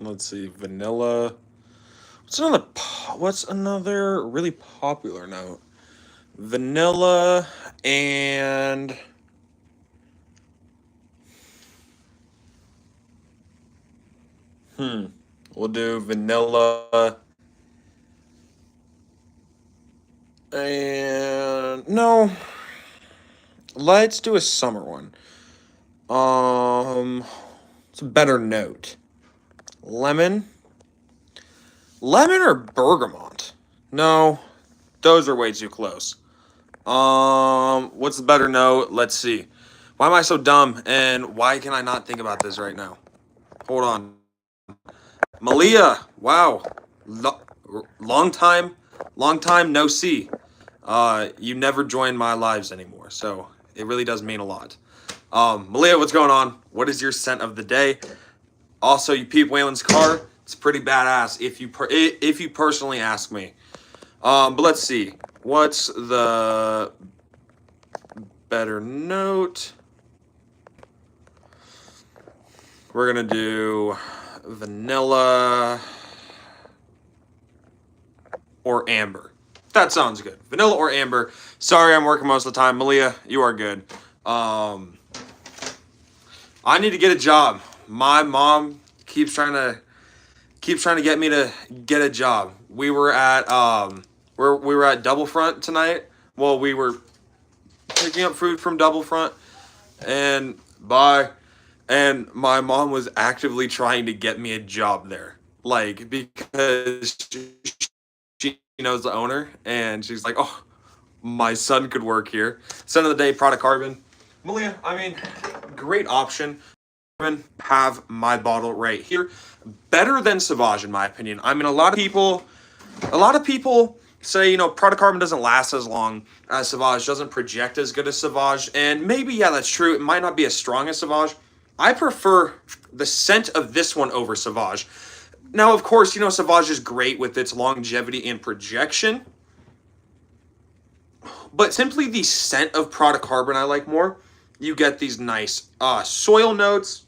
Let's see, vanilla. What's another really popular note? Vanilla and hmm. We'll do vanilla and no. Let's do a summer one. Um, it's a better note. Lemon, lemon or bergamot? No, those are way too close. What's the better note? Let's see. Why am I so dumb? And why can I not think about this right now? Hold on. Malia, wow. Lo- long time no see. You never join my lives anymore, so it really does mean a lot. Malia, what's going on? What is your scent of the day? Also, you peep Waylon's car. It's pretty badass if you personally ask me. But let's see. What's the better note? We're gonna do vanilla or amber. That sounds good. Vanilla or amber. Sorry, I'm working most of the time. Malia, you are good. Um, I need to get a job. My mom keeps trying to get me to get a job. We were at Double Front tonight. Well, we were picking up food from Double Front, and and my mom was actively trying to get me a job there, like because she knows the owner, and she's like, "Oh, my son could work here." Son of the day, product carbon. Malia, I mean, great option. Have my bottle right here. Better than Sauvage, in my opinion. I mean, a lot of people say, product carbon doesn't last as long as Sauvage, doesn't project as good as Sauvage, and maybe, yeah, that's true. It might not be as strong as Sauvage. I prefer the scent of this one over Sauvage. Now, of course, Sauvage is great with its longevity and projection, but simply the scent of product carbon I like more. You get these nice soil notes.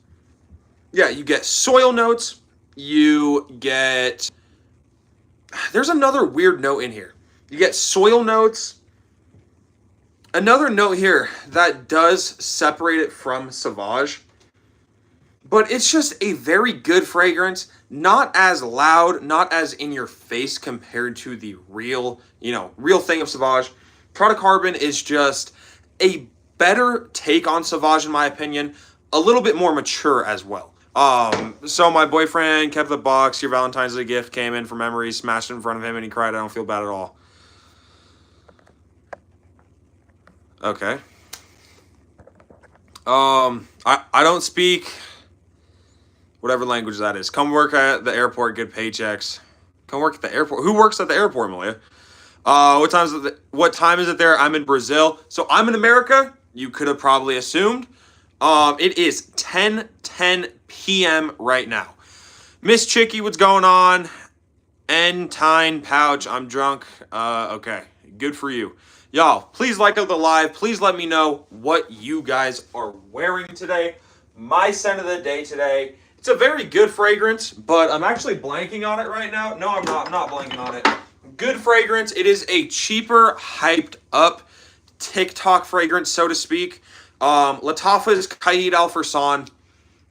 Yeah, you get soil notes. You get. There's another weird note in here. You get soil notes. Another note here that does separate it from Sauvage, but it's just a very good fragrance. Not as loud, not as in your face compared to the real thing of Sauvage. Product Carbon is just a better take on Sauvage, in my opinion. A little bit more mature as well. So my boyfriend kept the box. Your Valentine's Day gift came in for memories, smashed it in front of him, and he cried. I don't feel bad at all. Okay. I don't speak whatever language that is. Come work at the airport, good paychecks. Come work at the airport. Who works at the airport, Malia? What time is it there? I'm in Brazil, so I'm in America. You could have probably assumed. It is 10:10 p.m. right now. Miss Chicky, what's going on? Entine pouch. I'm drunk. Okay. Good for you. Y'all, please like out the live. Please let me know what you guys are wearing today. My scent of the day today. It's a very good fragrance, but I'm actually blanking on it right now. No, I'm not. I'm not blanking on it. Good fragrance. It is a cheaper, hyped up TikTok fragrance, so to speak. Lattafa's Caid Al Farsan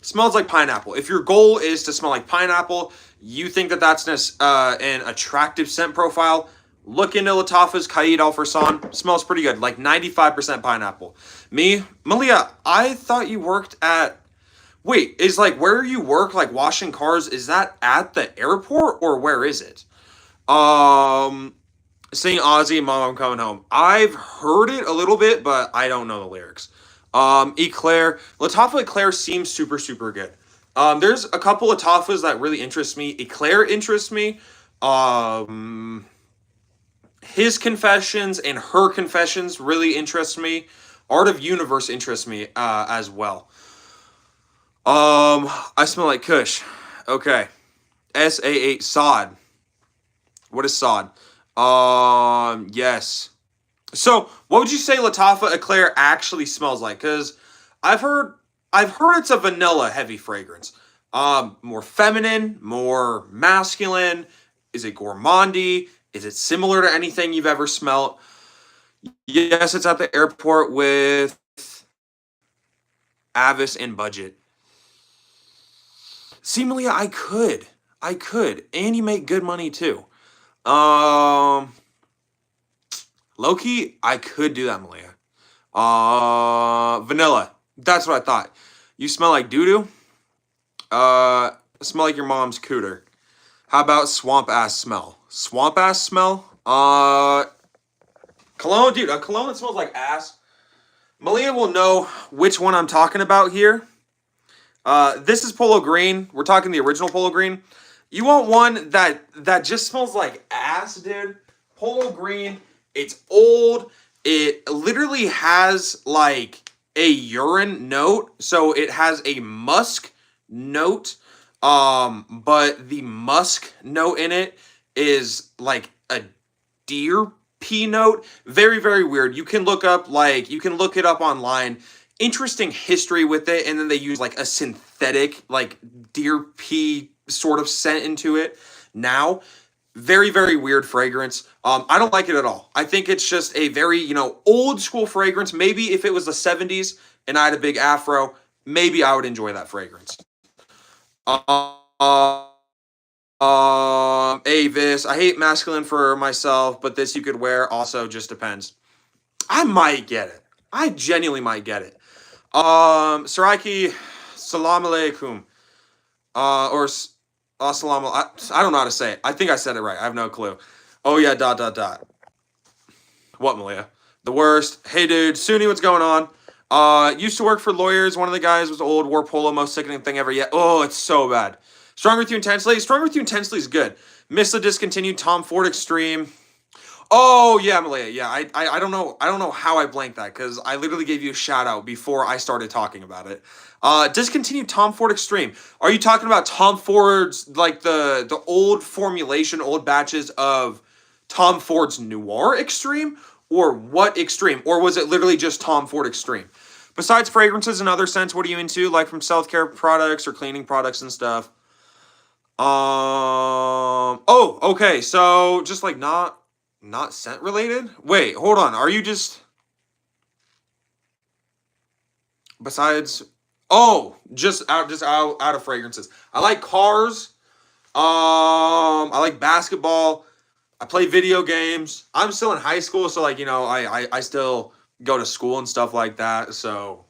smells like pineapple. If your goal is to smell like pineapple, you think that that's an attractive scent profile, look into Lattafa's Caid Al Farsan. Smells pretty good, like 95% pineapple. Me, Malia, I thought you worked at. Wait, is like where you work, like washing cars, is that at the airport or where is it? Um, Sing Ozzy, Mom, I'm coming home. I've heard it a little bit, but I don't know the lyrics. Eclair, Latafa Eclair seems super, super good. There's a couple of Tafas that really interest me. Eclair interests me. Um, his confessions and her confessions really interest me. Art of Universe interests me as well. I smell like Kush. Okay. SA8 Sod. What is Sod? Yes. So, what would you say Latafa Eclair actually smells like? Because I've heard, I've heard it's a vanilla heavy fragrance. More feminine, more masculine? Is it gourmandy? Is it similar to anything you've ever smelt? Yes, it's at the airport with Avis and budget. See, Malia, I could, and you make good money too. Um, Low key, I could do that, Malia. Vanilla. That's what I thought. You smell like doo doo. Smell like your mom's cooter. How about swamp ass smell? Swamp ass smell? Cologne, dude. A cologne that smells like ass. Malia will know which one I'm talking about here. This is Polo Green. We're talking the original Polo Green. You want one that just smells like ass, dude? Polo Green. It's old. It literally has like a urine note, so it has a musk note. But the musk note in it is like a deer pea note. Very, very weird. You can look it up online. Interesting history with it, and then they use like a synthetic like deer pea sort of scent into it. Now, very, very weird fragrance. I don't like it at all. I think it's just a very, old school fragrance. Maybe if it was the 70s and I had a big afro, maybe I would enjoy that fragrance. Uh, Avis. I hate masculine for myself, but this you could wear. Also, just depends. I might get it. I genuinely might get it. Saraki, salam alaikum. Or salam. I don't know how to say it. I think I said it right. I have no clue. Oh yeah. Dot dot dot. What, Malia? The worst. Hey dude, Sunni, what's going on? Used to work for lawyers. One of the guys was old, wore polo, most sickening thing ever yet. Oh, it's so bad. Stronger with you intensely. Stronger with you intensely is good. Miss the discontinued Tom Ford Extreme. Oh yeah, Malia. Yeah, I don't know. I don't know how I blanked that because I literally gave you a shout out before I started talking about it. Discontinued Tom Ford Extreme. Are you talking about Tom Ford's like the old formulation, old batches of Tom Ford's Noir Extreme, or what Extreme, or was it literally just Tom Ford Extreme? Besides fragrances and other scents, what are you into? Like from self care products or cleaning products and stuff. Oh, okay. So just like not scent related? Wait, hold on. Are you just besides just out of fragrances. I like cars. I like basketball. I play video games. I'm still in high school, so like, I still go to school and stuff like that. So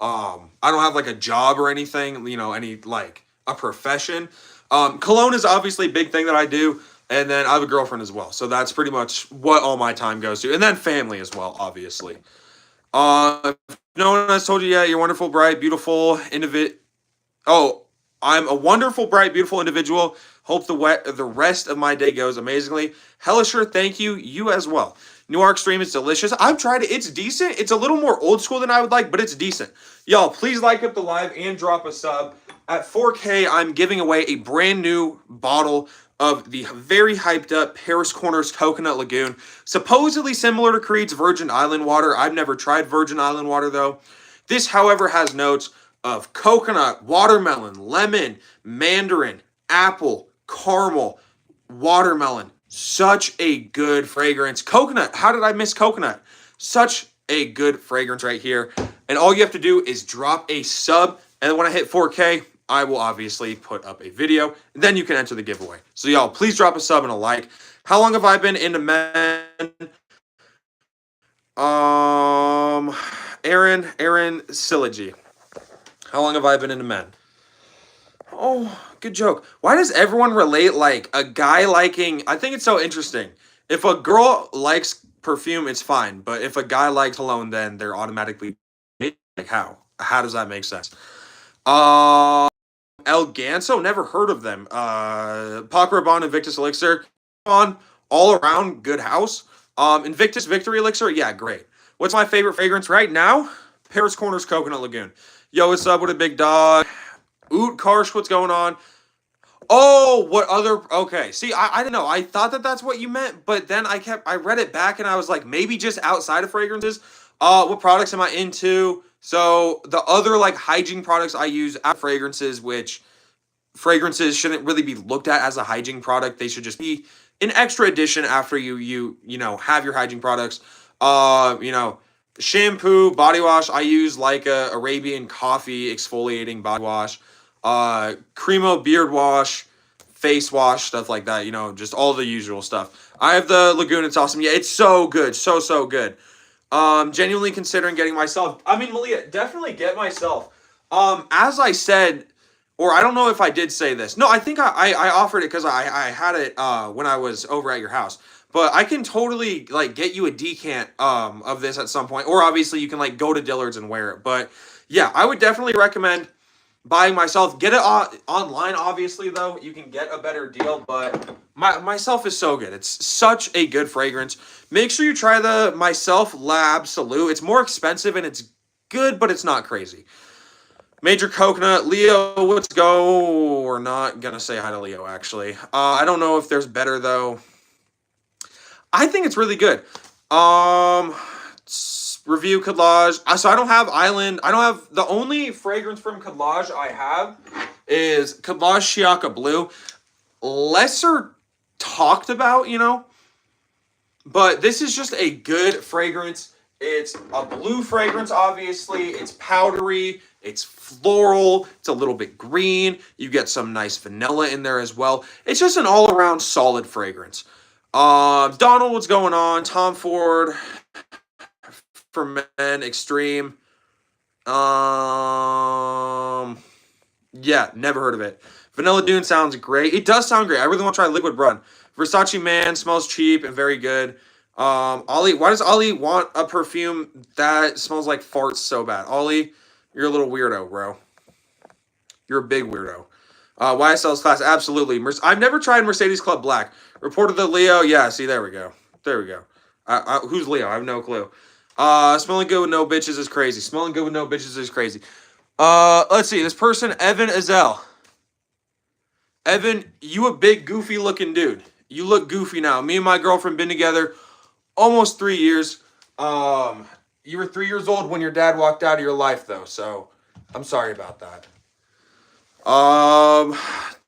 I don't have like a job or anything, any like a profession. Cologne is obviously a big thing that I do. And then I have a girlfriend as well. So that's pretty much what all my time goes to. And then family as well, obviously. If no one has told you yet, you're wonderful, bright, beautiful, Oh, I'm a wonderful, bright, beautiful individual. Hope the rest of my day goes amazingly. Hellisher, thank you. You as well. Noir Extreme is delicious. I've tried it. It's decent. It's a little more old school than I would like, but it's decent. Y'all, please like up the live and drop a sub. At 4K, I'm giving away a brand new bottle of the very hyped up Paris Corners Coconut Lagoon. Supposedly similar to Creed's Virgin Island water. I've never tried Virgin Island water though. This, however, has notes of coconut, watermelon, lemon, mandarin, apple, caramel, watermelon. Such a good fragrance. Coconut. How did I miss coconut? Such a good fragrance right here. And all you have to do is drop a sub. And when I hit 4K, I will obviously put up a video. Then you can enter the giveaway. So y'all, please drop a sub and a like. How long have I been into men? Aaron Siligy. How long have I been into men? Oh, good joke. Why does everyone relate like a guy liking? I think it's so interesting. If a girl likes perfume, it's fine. But if a guy likes cologne, then they're automatically like how? How does that make sense? El Ganso, never heard of them. Pac Rabanne, Invictus Elixir, on all around good house. Invictus Victory Elixir, yeah, great. What's my favorite fragrance right now? Paris Corners Coconut Lagoon. Yo, what's up with a big dog? Oot Karsh, what's going on? Oh, what other? Okay, see, I didn't know. I thought that's what you meant, but then I read it back and I was like, maybe just outside of fragrances. What products am I into? So the other like hygiene products I use out of fragrances, which fragrances shouldn't really be looked at as a hygiene product. They should just be an extra addition after you know, have your hygiene products. You know, shampoo, body wash. I use like a Arabian coffee exfoliating body wash. Cremo beard wash, face wash, stuff like that. You know, just all the usual stuff. I have the Lagoon. It's awesome. Yeah, it's so good. So good. Genuinely considering getting myself. I mean, Malia, definitely get myself. As I said, or I don't know if I did say this. No, I think I offered it because I had it when I was over at your house. But I can totally like get you a decant of this at some point, or obviously you can like go to Dillard's and wear it. But yeah, I would definitely recommend buying myself. Get it online, obviously though you can get a better deal. But myself is so good. It's such a good fragrance. Make sure you try the Myself Lab Salute. It's more expensive and it's good, but it's not crazy. Major Coconut, Leo, let's go. We're not gonna say hi to Leo actually. I don't know if there's better though. I think it's really good. Review Collage. So I don't have Island. I don't have, the only fragrance from Collage I have is Collage Shiaka Blue. Lesser talked about, you know, but this is just a good fragrance. It's a blue fragrance, obviously. It's powdery. It's floral. It's a little bit green. You get some nice vanilla in there as well. It's just an all-around solid fragrance. Donald, what's going on? Tom Ford for Men Extreme. Yeah, never heard of it. Vanilla Dune sounds great. It does sound great. I really want to try Liquid Run. Versace Man smells cheap and very good. Ollie, why does Ollie want a perfume that smells like farts so bad? Ollie, you're a little weirdo, bro. You're a big weirdo. YSL's class, absolutely. I've never tried Mercedes Club Black. Reported the Leo. Yeah, see, there we go. There we go. Who's Leo? I have no clue. Smelling good with no bitches is crazy. Smelling good with no bitches is crazy. Let's see. This person, Evan Azell. Evan, you a big goofy looking dude. You look goofy now. Me and my girlfriend been together almost 3 years. You were 3 years old when your dad walked out of your life, though. So I'm sorry about that.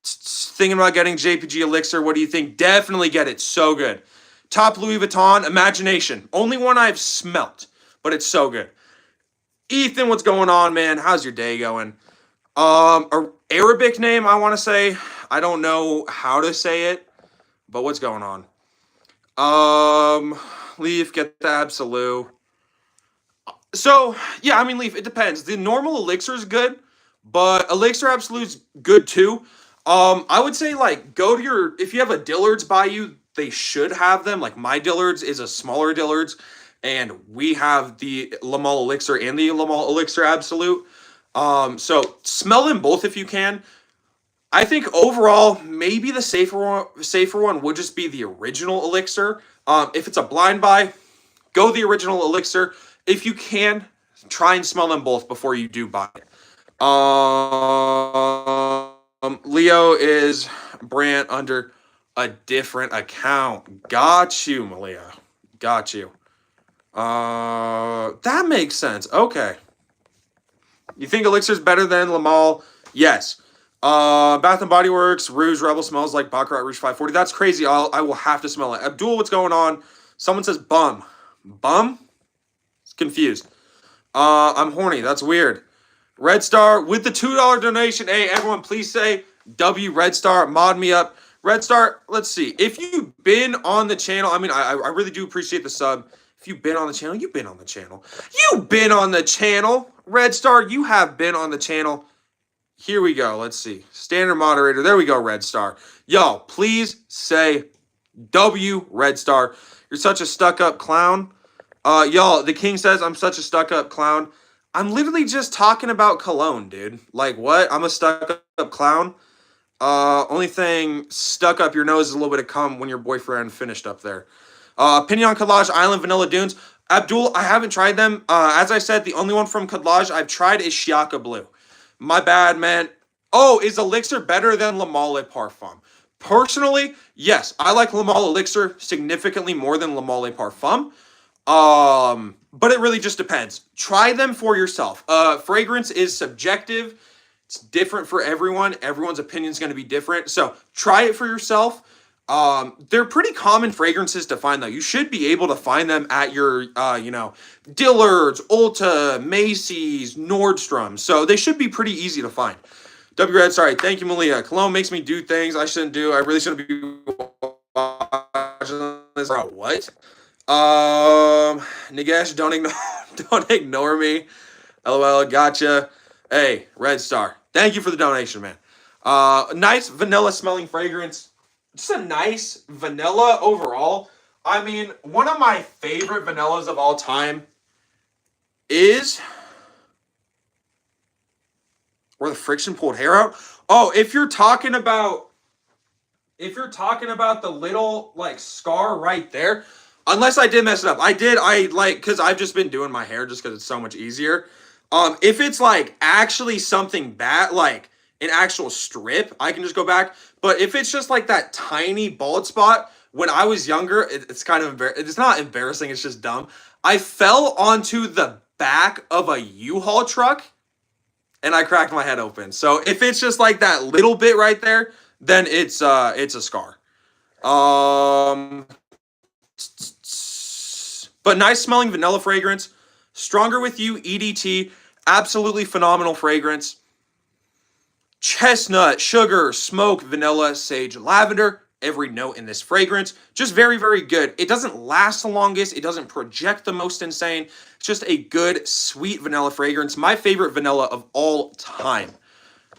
Thinking about getting JPG Elixir. What do you think? Definitely get it. So good. Top Louis Vuitton, Imagination. Only one I've smelt, but it's so good. Ethan, what's going on, man? How's your day going? Arabic name, I want to say. I don't know how to say it, but what's going on? Leaf, get the Absolute. So, yeah, I mean, Leaf, it depends. The normal Elixir is good, but Elixir Absolute's good too. I would say, like, go to your, if you have a Dillard's by you, they should have them. Like, my Dillard's is a smaller Dillard's, and we have the Le Male Elixir and the Le Male Elixir Absolute. So smell them both if you can. I think overall, maybe the safer one would just be the original Elixir. If it's a blind buy, go the original Elixir. If you can, try and smell them both before you do buy it. Leo is brand under a different account. Got you, Malia. Got you. That makes sense. Okay. You think Elixir's better than Le Male? Yes. Bath and Body Works, Rouge Rebel smells like Baccarat Rouge 540. That's crazy. I will have to smell it. Abdul, what's going on? Someone says bum. Bum? It's confused. I'm horny. That's weird. Red Star with the $2 donation. Hey, everyone, please say W Red Star. Mod me up. Red Star, let's see. If you've been on the channel, I mean, I really do appreciate the sub. If you've been on the channel, you've been on the channel. You've been on the channel. Red Star, you have been on the channel. Here we go. Let's see. Standard moderator. There we go, Red Star. Yo, please say W, Red Star. You're such a stuck-up clown. Y'all, the king says I'm such a stuck-up clown. I'm literally just talking about cologne, dude. Like, what? I'm a stuck-up clown? Only thing stuck up your nose is a little bit of cum when your boyfriend finished up there. Pinion Collage Island Vanilla Dunes. Abdul, I haven't tried them. As I said, the only one from Collage I've tried is Shiaka Blue. My bad, man. Oh, is Elixir better than Le Male Parfum? Personally, yes. I like Le Male Elixir significantly more than Le Male Parfum. But it really just depends. Try them for yourself. Fragrance is subjective. It's different for everyone. Everyone's opinion is going to be different. So try it for yourself. They're pretty common fragrances to find, though. You should be able to find them at your, Dillard's, Ulta, Macy's, Nordstrom. So they should be pretty easy to find. W. Red, sorry. Thank you, Malia. Cologne makes me do things I shouldn't do. I really shouldn't be watching this. Bro, what? Nagesh, don't ignore me. LOL, gotcha. Hey, Red Star. Thank you for the donation, man. Nice vanilla smelling fragrance. Just a nice vanilla overall. I mean, one of my favorite vanillas of all time is where the friction pulled hair out. Oh, if you're talking about the little like scar right there, unless I did mess it up. Because I've just been doing my hair just because it's so much easier. If it's like actually something bad, like an actual strip, I can just go back. But if it's just like that tiny bald spot, when I was younger, it's kind of it's not embarrassing, it's just dumb. I fell onto the back of a U-Haul truck and I cracked my head open. So if it's just like that little bit right there, then it's a scar. But nice smelling vanilla fragrance. Stronger with You, EDT. Absolutely phenomenal fragrance. Chestnut, sugar, smoke, vanilla, sage, lavender. Every note in this fragrance. Just very, very good. It doesn't last the longest. It doesn't project the most insane. It's just a good, sweet vanilla fragrance. My favorite vanilla of all time.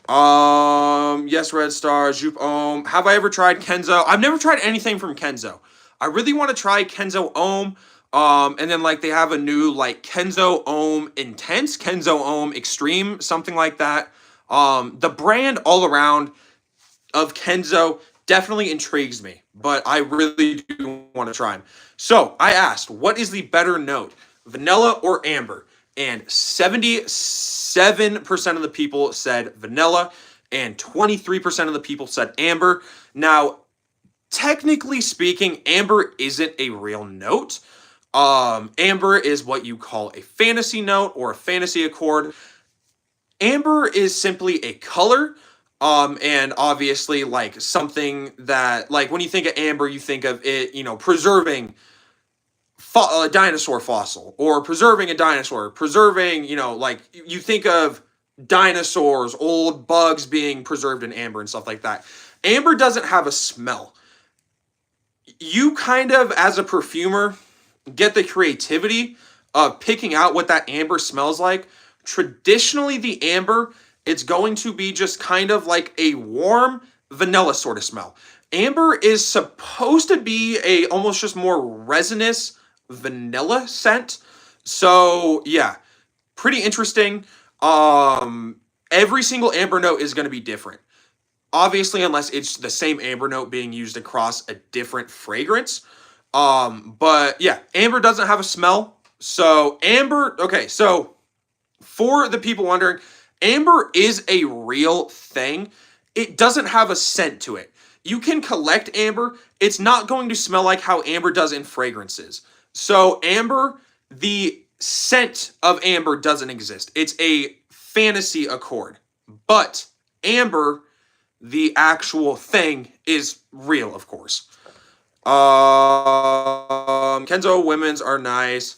Yes, Red Star, Jupe Ohm. Have I ever tried Kenzo? I've never tried anything from Kenzo. I really want to try Kenzo Ohm. And then like they have a new like Kenzo Ohm Intense, Kenzo Ohm Extreme, something like that. The brand all around of Kenzo definitely intrigues me, but I really do want to try them. So I asked, what is the better note, vanilla or amber? And 77% of the people said vanilla, and 23% of the people said amber. Now, technically speaking, amber isn't a real note. Amber is what you call a fantasy note or a fantasy accord. Amber is simply a color, and obviously like something that, like when you think of amber, you think of it, preserving a dinosaur fossil, or preserving a dinosaur, preserving, like you think of dinosaurs, old bugs being preserved in amber and stuff like that. Amber doesn't have a smell. You kind of, as a perfumer, get the creativity of picking out what that amber smells like. Traditionally, the amber, it's going to be just kind of like a warm vanilla sort of smell. Amber is supposed to be a almost just more resinous vanilla scent. So yeah, pretty interesting. Every single amber note is going to be different. Obviously, unless it's the same amber note being used across a different fragrance. But yeah, amber doesn't have a smell. So amber, okay, so for the people wondering, amber is a real thing. It doesn't have a scent to it. You can collect amber. It's not going to smell like how amber does in fragrances. So amber, the scent of amber doesn't exist. It's a fantasy accord. But amber, the actual thing, is real, of course. Kenzo women's are nice.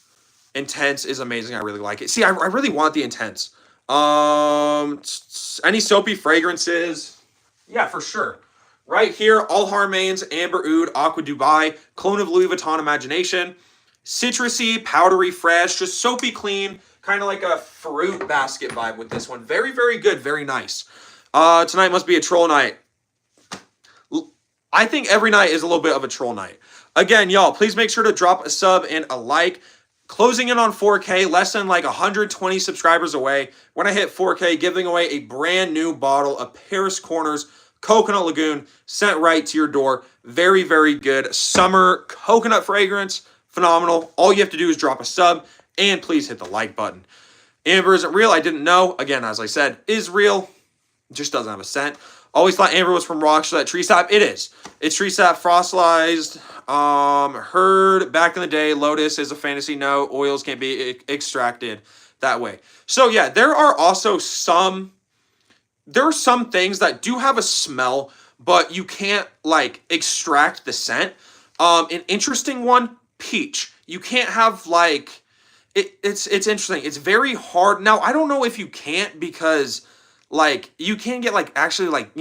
Intense is amazing. I really like it. See, I really want the Intense. Any soapy fragrances? Yeah, for sure. Right here, All Harmains, Amber Oud, Aqua Dubai, Clone of Louis Vuitton Imagination, citrusy, powdery, fresh, just soapy clean, kind of like a fruit basket vibe with this one. Very, very good. Very nice. Tonight must be a troll night. I think every night is a little bit of a troll night. Again, y'all, please make sure to drop a sub and a like. Closing in on 4K, less than like 120 subscribers away. When I hit 4K, giving away a brand new bottle of Paris Corners Coconut Lagoon sent right to your door. Very, very good summer coconut fragrance. Phenomenal. All you have to do is drop a sub and please hit the like button. Amber isn't real. I didn't know. Again, as I said, is real. Just doesn't have a scent. Always thought amber was from rocks, so that tree sap. It is. It's tree sap fossilized. Heard back in the day, lotus is a fantasy note. Oils can't be extracted that way. So yeah, there are also some there are some things that do have a smell, but you can't like extract the scent. An interesting one, peach. You can't have like it's interesting. It's very hard. Now, I don't know if you can't because like you can get like actually like,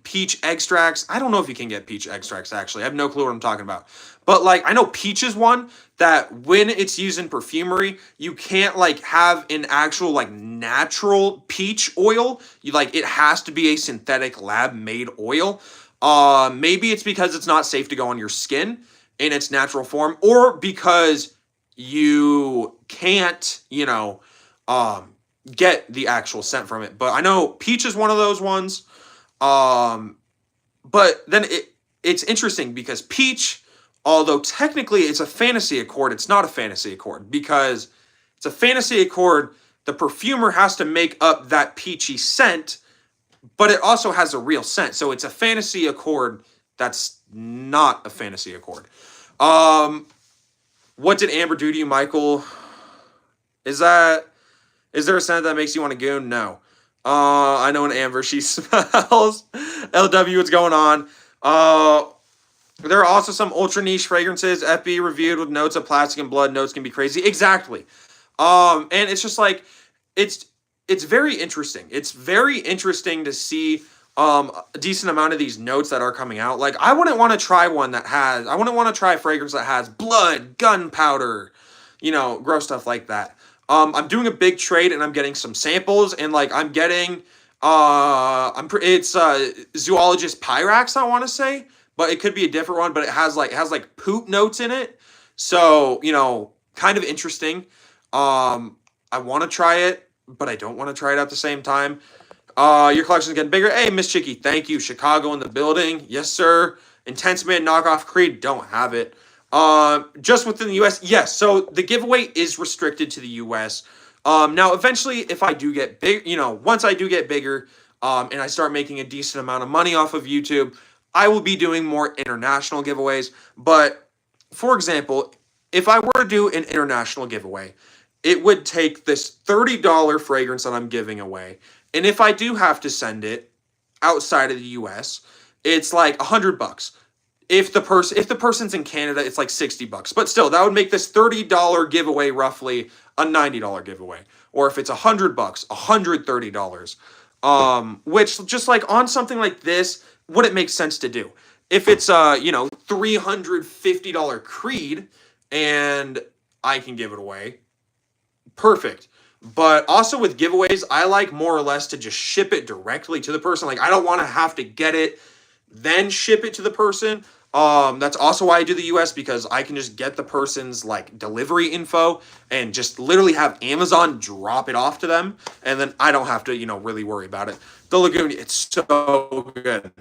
peach extracts. I don't know if you can get peach extracts actually. I have no clue what I'm talking about. But like I know peach is one that when it's used in perfumery, you can't like have an actual like natural peach oil. You like it has to be a synthetic lab made oil. Maybe it's because it's not safe to go on your skin in its natural form, or because you can't, get the actual scent from it. But I know peach is one of those ones. Um, but then it's interesting because peach, although technically it's a fantasy accord, it's not a fantasy accord because it's a fantasy accord. The perfumer has to make up that peachy scent, but it also has a real scent. So it's a fantasy accord that's not a fantasy accord. What did Amber do to you, Michael? Is there a scent that makes you want to goon? No. I know an Amber, she smells. LW, what's going on? There are also some ultra niche fragrances, FB reviewed with notes of plastic and blood. Notes can be crazy. Exactly. And it's just like, it's very interesting. It's very interesting to see a decent amount of these notes that are coming out. Like, I wouldn't want to try a fragrance that has blood, gunpowder, gross stuff like that. I'm doing a big trade and I'm getting some samples and like I'm getting it's zoologist Pyrax, I want to say, but it could be a different one, but it has like poop notes in it. So, kind of interesting. I want to try it, but I don't want to try it at the same time. Your collection's getting bigger. Hey, Miss Chicky, thank you. Chicago in the building. Yes, sir. Intense Man knockoff Creed, don't have it. Just within the US, yes. So the giveaway is restricted to the US. Now eventually, if I do get big, once I do get bigger, and I start making a decent amount of money off of YouTube, I will be doing more international giveaways. But for example, if I were to do an international giveaway, it would take this $30 fragrance that I'm giving away. And if I do have to send it outside of the US, it's like $100. If the person's in Canada, it's like $60. But still, that would make this $30 giveaway roughly a $90 giveaway. Or if it's $100, $130. Which just like on something like this, would it make sense to do? If it's $350 Creed and I can give it away, perfect. But also with giveaways, I like more or less to just ship it directly to the person. Like I don't want to have to get it, then ship it to the person. That's also why I do the US, because I can just get the person's like delivery info and just literally have Amazon drop it off to them, and then I don't have to, really worry about it. The Lagoon, it's so good.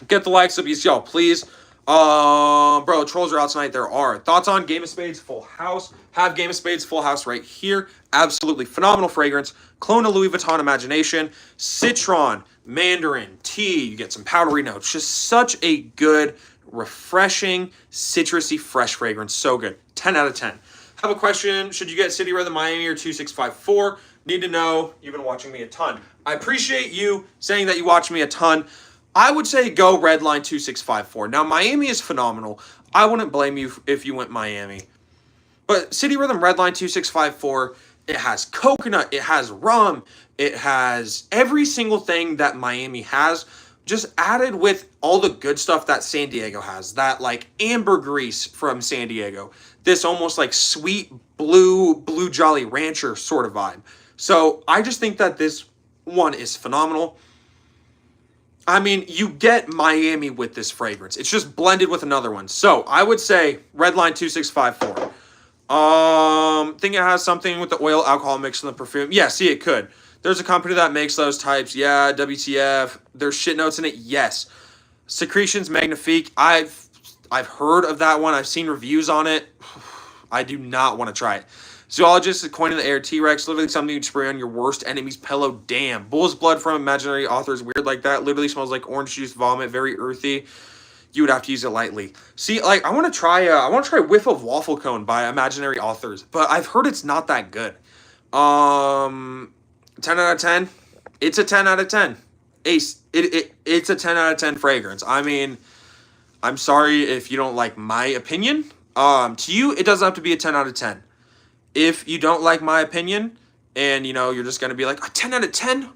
Get the likes up, y'all, please. Bro, trolls are out tonight. There are thoughts on Game of Spades Full House. Have Game of Spades Full House right here. Absolutely phenomenal fragrance. Clone of Louis Vuitton Imagination. Citron, mandarin, tea. You get some powdery notes. Just such a good, refreshing, citrusy, fresh fragrance. So good. 10 out of 10. Have a question. Should you get City Rhythm Miami or 2654? Need to know. You've been watching me a ton. I appreciate you saying that you watch me a ton. I would say go Redline 2654. Now, Miami is phenomenal. I wouldn't blame you if you went Miami. But City Rhythm Redline 2654, it has coconut, it has rum, it has every single thing that Miami has, just added with all the good stuff that San Diego has. That like ambergris from San Diego. This almost like sweet blue Jolly Rancher sort of vibe. So I just think that this one is phenomenal. I mean, you get Miami with this fragrance. It's just blended with another one. So I would say Redline 2654. Think it has something with the oil alcohol mixed in the perfume. Yeah, see, it could. There's a company that makes those types. Yeah, WTF. There's shit notes in it. Yes. Secretions Magnifique. I've heard of that one. I've seen reviews on it. I do not want to try it. Zoologist is coining the air. T-Rex, literally something you'd spray on your worst enemy's pillow. Damn. Bull's blood from imaginary authors. Weird like that. Literally smells like orange juice, vomit. Very earthy. You would have to use it lightly. See, like, I want to try Whiff of Waffle Cone by imaginary authors, but I've heard it's not that good. 10 out of 10. It's a 10 out of 10. Ace, it's a 10 out of 10 fragrance. I mean, I'm sorry if you don't like my opinion. To you, it doesn't have to be a 10 out of 10. If you don't like my opinion and, you're just going to be like, a 10 out of 10?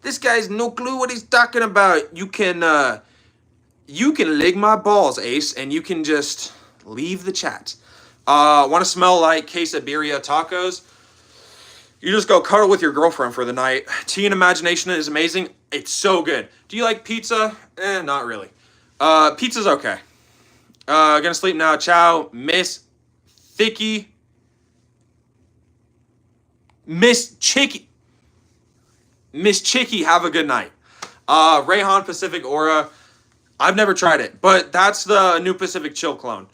This guy's no clue what he's talking about. You can lick my balls, Ace, and you can just leave the chat. Want to smell like quesadilla tacos? You just go cuddle with your girlfriend for the night. Tea and imagination is amazing. It's so good. Do you like pizza? Not really. Pizza's okay. Gonna sleep now. Ciao, Miss Thicky. Miss Chicky. Miss Chicky, have a good night. Rayhan Pacific Aura. I've never tried it, but that's the new Pacific Chill clone.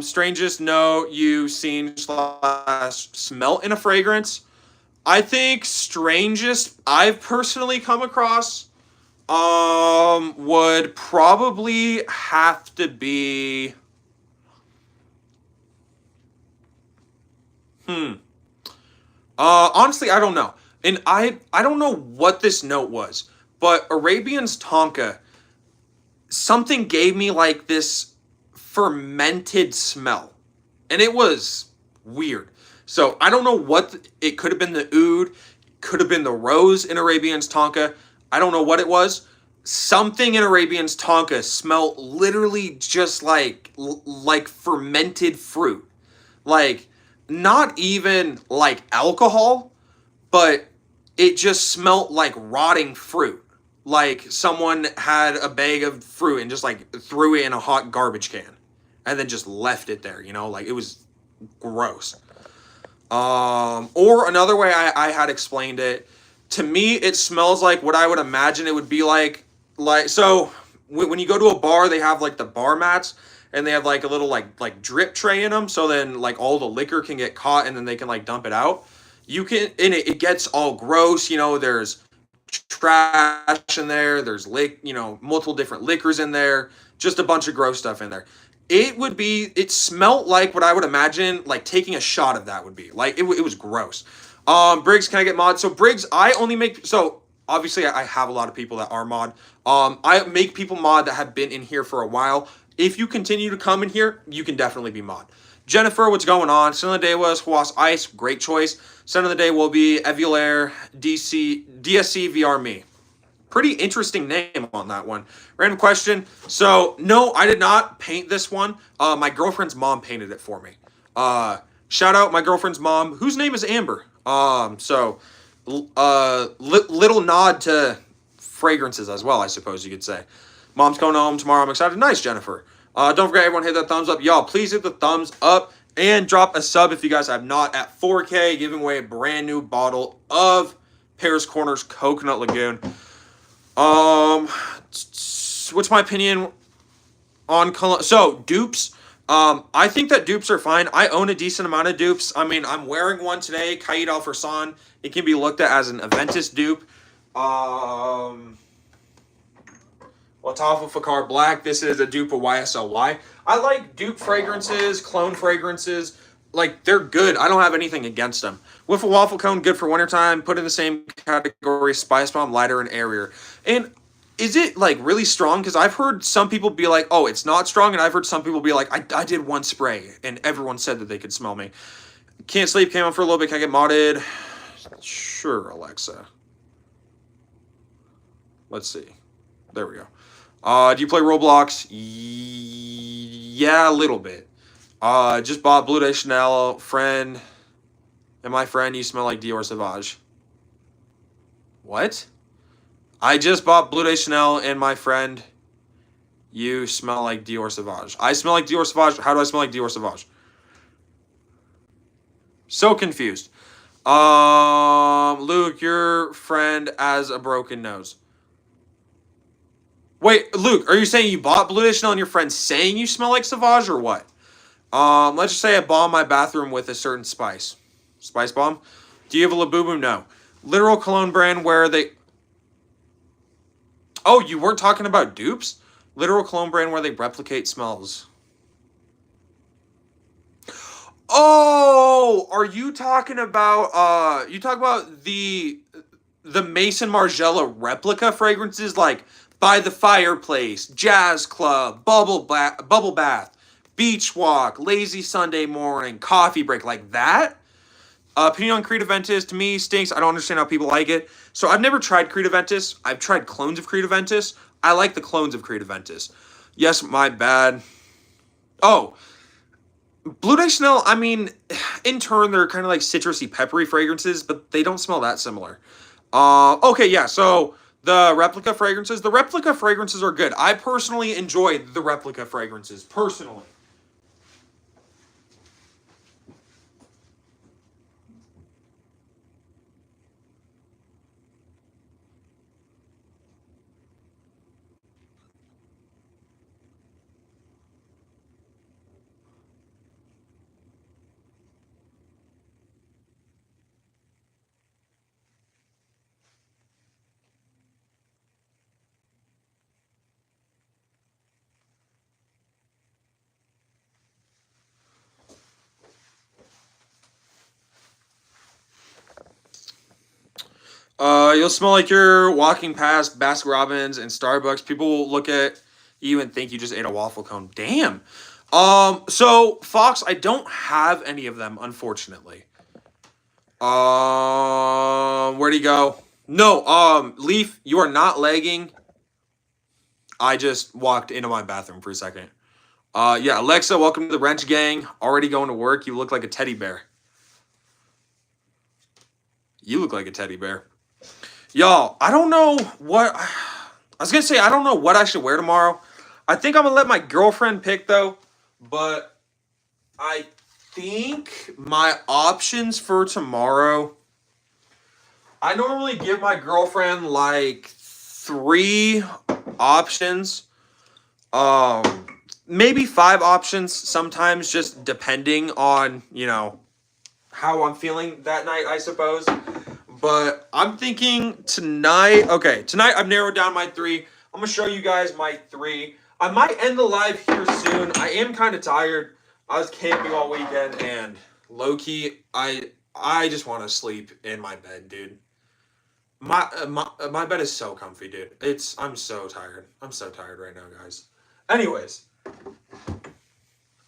Strangest note you've seen / smelt in a fragrance. I think strangest I've personally come across would probably have to be honestly, I don't know. And I don't know what this note was, but Arabian's Tonka, something gave me like this fermented smell. And it was weird. So I don't know what it could have been. The oud, could have been the rose in Arabian's Tonka. I don't know what it was. Something in Arabian's Tonka smelled literally just like fermented fruit. Like not even like alcohol, but it just smelled like rotting fruit. Like someone had a bag of fruit and just like threw it in a hot garbage can and then just left it there, like it was gross. Or another way I had explained it, to me, it smells like what I would imagine it would be like, so when you go to a bar, they have like the bar mats and they have like a little like drip tray in them. So then like all the liquor can get caught and then they can like dump it out. You can, and it gets all gross, there's trash in there, there's multiple different liquors in there, just a bunch of gross stuff in there. It smelled like what I would imagine like taking a shot of that would be. Like it was gross. Briggs, can I get mod? So Briggs, I only make, so obviously I have a lot of people that are mod. I make people mod that have been in here for a while. If you continue to come in here, you can definitely be mod. Jennifer, what's going on? Son of the day was Hawas Ice, great choice. Son of the day will be Evulair DSC VR Me. Pretty interesting name on that one. Random question. So, no, I did not paint this one. My girlfriend's mom painted it for me. Shout out my girlfriend's mom, whose name is Amber. Little nod to fragrances as well, I suppose you could say. Mom's going home tomorrow. I'm excited. Nice, Jennifer. Don't forget, everyone, hit that thumbs up. Y'all, please hit the thumbs up and drop a sub if you guys have not. At 4K, giving away a brand new bottle of Paris Corners Coconut Lagoon. What's my opinion on cologne? So, dupes. I think that dupes are fine. I own a decent amount of dupes. I mean, I'm wearing one today, Kaid Al Farsan. It can be looked at as an Aventus dupe. Latafa Fakar Black. This is a dupe of YSLY. I like dupe fragrances, clone fragrances. Like, they're good. I don't have anything against them. Wiffle Waffle Cone, good for wintertime. Put in the same category, Spice Bomb, lighter and airier. And is it, like, really strong? Because I've heard some people be like, oh, it's not strong. And I've heard some people be like, I did one spray. And everyone said that they could smell me. Can't sleep, came on for a little bit. Can I get modded? Sure, Alexa. Let's see. There we go. Do you play Roblox? Yeah, a little bit. Just bought Blue de Chanel. Friend. And my friend, you smell like Dior Sauvage. What? I just bought Blue de Chanel and my friend, you smell like Dior Sauvage. I smell like Dior Sauvage. How do I smell like Dior Sauvage? So confused. Luke, your friend has a broken nose. Wait, Luke, are you saying you bought Blue de Chanel and your friend saying you smell like Sauvage or what? Let's just say I bomb my bathroom with a certain spice. Spice bomb? Do you have a Labubu? No. Literal cologne brand where they... Oh, you weren't talking about dupes? Literal cologne brand where they replicate smells. Oh, are you talking about, you talk about the the Mason Margiela replica fragrances, like By the Fireplace, Jazz Club, Bubble Bath, Beach Walk, Lazy Sunday Morning, Coffee Break, like that. Opinion on Creed Aventus to me stinks. I don't understand how people like it. So I've never tried Creed Aventus. I've tried clones of Creed Aventus. I like the clones of Creed Aventus. Yes, my bad. Oh, Blue Day Chanel, I mean, in turn, they're kind of like citrusy, peppery fragrances, but they don't smell that similar. Okay, yeah, so the replica fragrances are good. I personally enjoy the replica fragrances, personally. You'll smell like you're walking past Baskin Robbins and Starbucks. People will look at you and think you just ate a waffle cone. Damn. So Fox, I don't have any of them, unfortunately. Where'd he go? No, Leaf, you are not lagging. I just walked into my bathroom for a second. Yeah, Alexa, welcome to the Wrench Gang. Already going to work. You look like a teddy bear. You look like a teddy bear. Y'all, I don't know what... I was going to say, I don't know what I should wear tomorrow. I think I'm going to let my girlfriend pick, though. But I think my options for tomorrow... I normally give my girlfriend, like, 3 options. Maybe 5 options sometimes, just depending on, you know, how I'm feeling that night, I suppose. But I'm thinking tonight... Okay, tonight I've narrowed down my 3. I'm going to show you guys my 3. I might end the live here soon. I am kind of tired. I was camping all weekend, and low-key, I just want to sleep in my bed, dude. My bed is so comfy, dude. I'm so tired. I'm so tired right now, guys. Anyways,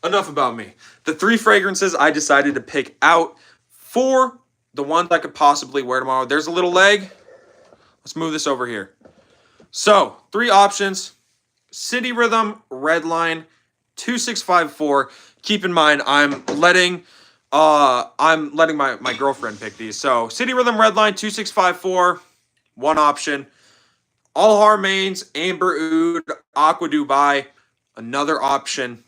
enough about me. The 3 fragrances I decided to pick out for the ones I could possibly wear tomorrow. There's a little leg. Let's move this over here. So, 3 options. City Rhythm, Redline, 2654. Keep in mind, I'm letting my girlfriend pick these. So, City Rhythm, Redline, 2654. One option. All Harmains, Amber Oud, Aqua Dubai. Another option.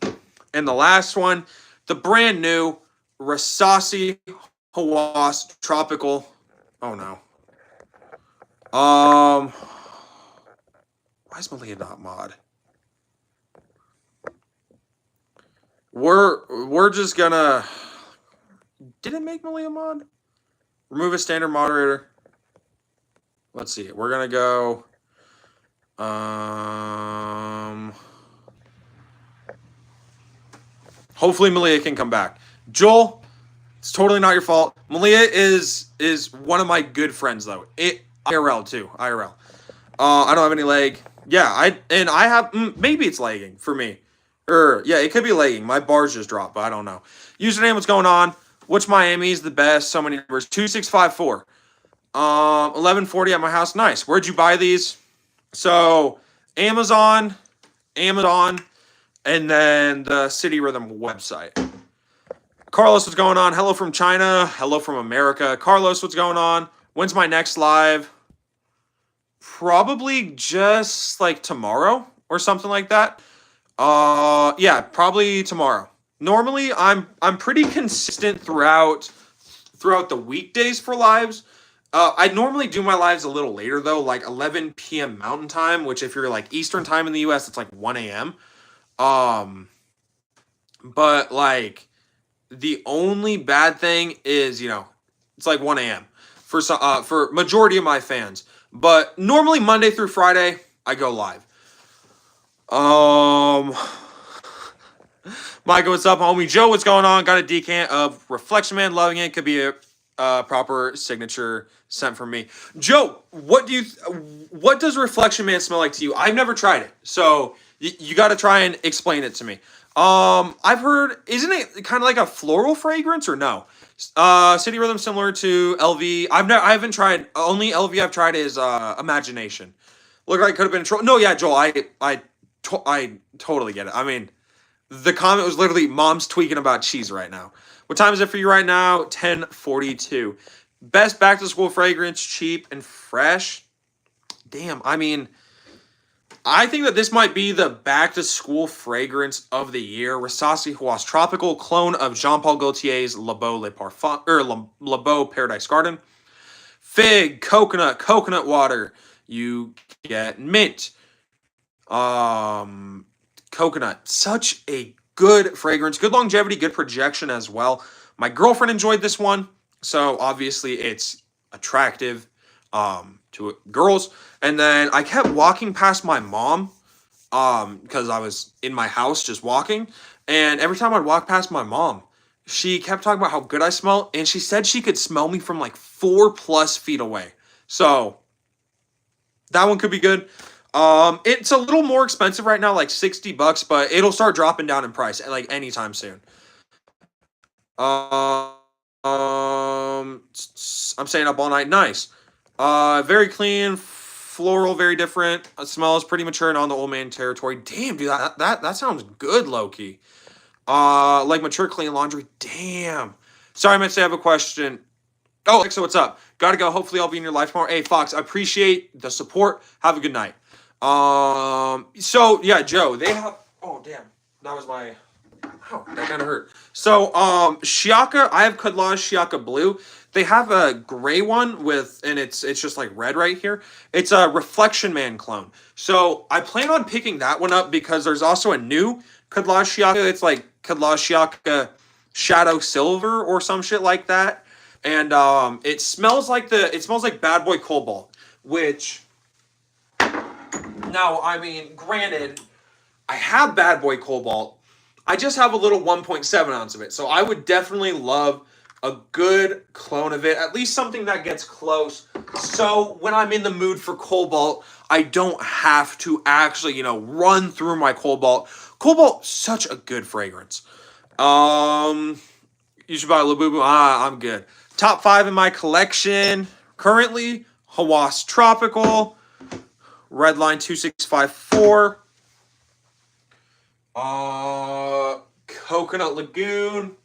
And the last one, the brand new Rasasi Hawass Tropical. Oh no. Why is Malia not mod? We're just gonna... Did it make Malia mod? Remove a standard moderator. Let's see. We're gonna go... Hopefully Malia can come back. Joel, it's totally not your fault. Malia is one of my good friends, though. IRL, too. IRL. I don't have any lag. Yeah, I have... maybe it's lagging for me. Yeah, it could be lagging. My bars just dropped, but I don't know. Username, what's going on? Which Miami is the best? So many numbers. 2654. 1140 at my house. Nice. Where'd you buy these? So, Amazon, and then the City Rhythm website. Carlos, what's going on? Hello from China. Hello from America. Carlos, what's going on? When's my next live? Probably just like tomorrow or something like that. Yeah, probably tomorrow. Normally, I'm pretty consistent throughout the weekdays for lives. I normally do my lives a little later, though, like 11 p.m. Mountain Time, which if you're like Eastern Time in the U.S., it's like 1 a.m. But like the only bad thing is, you know, it's like 1 a.m. for majority of my fans. But normally Monday through Friday, I go live. Micah, what's up, homie? Joe, what's going on? Got a decant of Reflection Man, loving it. Could be proper signature scent from me. Joe, what does Reflection Man smell like to you? I've never tried it, so you got to try and explain it to me. I've heard, isn't it kind of like a floral fragrance or no? City Rhythm similar to LV. I haven't tried. Only LV I've tried is Imagination. Look like it could have been a troll. No, yeah, Joel, I totally get it. I mean, the comment was literally mom's tweaking about cheese right now. What time is it for you right now? 10:42. Best back to school fragrance, cheap and fresh. Damn, I mean, I think that this might be the back to school fragrance of the year. Rasasi Huas Tropical, clone of Jean Paul Gaultier's Le Beau Le Parfum or Le Beau Paradise Garden. Fig, coconut water. You get mint. Coconut. Such a good fragrance. Good longevity, good projection as well. My girlfriend enjoyed this one, so obviously it's attractive to girls. And then I kept walking past my mom because I was in my house just walking. And every time I'd walk past my mom, she kept talking about how good I smell. And she said she could smell me from like 4+ feet away. So that one could be good. It's a little more expensive right now, like $60, but it'll start dropping down in price like anytime soon. I'm staying up all night. Nice. Very clean, floral, very different. Smells pretty mature and on the old man territory. Damn, dude, that sounds good, Loki. Like mature, clean laundry. Damn. Sorry, I meant to say I have a question. Oh, Alexa, what's up? Gotta go. Hopefully, I'll be in your life tomorrow. Hey, Fox, I appreciate the support. Have a good night. So yeah, Joe, they have. Oh, damn, that was my. Oh, that kind of hurt. So, Shiaka, I have Kudlaj Shiaka Blue. They have a gray one and it's just like red right here. It's a Reflection Man clone. So I plan on picking that one up because there's also a new Kudlaj Shiaka. It's like Kudlaj Shiaka Shadow Silver or some shit like that. And it smells like Bad Boy Cobalt, which now, I mean, granted, I have Bad Boy Cobalt. I just have a little 1.7 ounce of it. So I would definitely love a good clone of it, at least something that gets close. So when I'm in the mood for Cobalt, I don't have to actually, run through my Cobalt. Cobalt, such a good fragrance. You should buy Labubu. I'm good. Top 5 in my collection currently: Hawass Tropical, Redline 2654, Coconut Lagoon,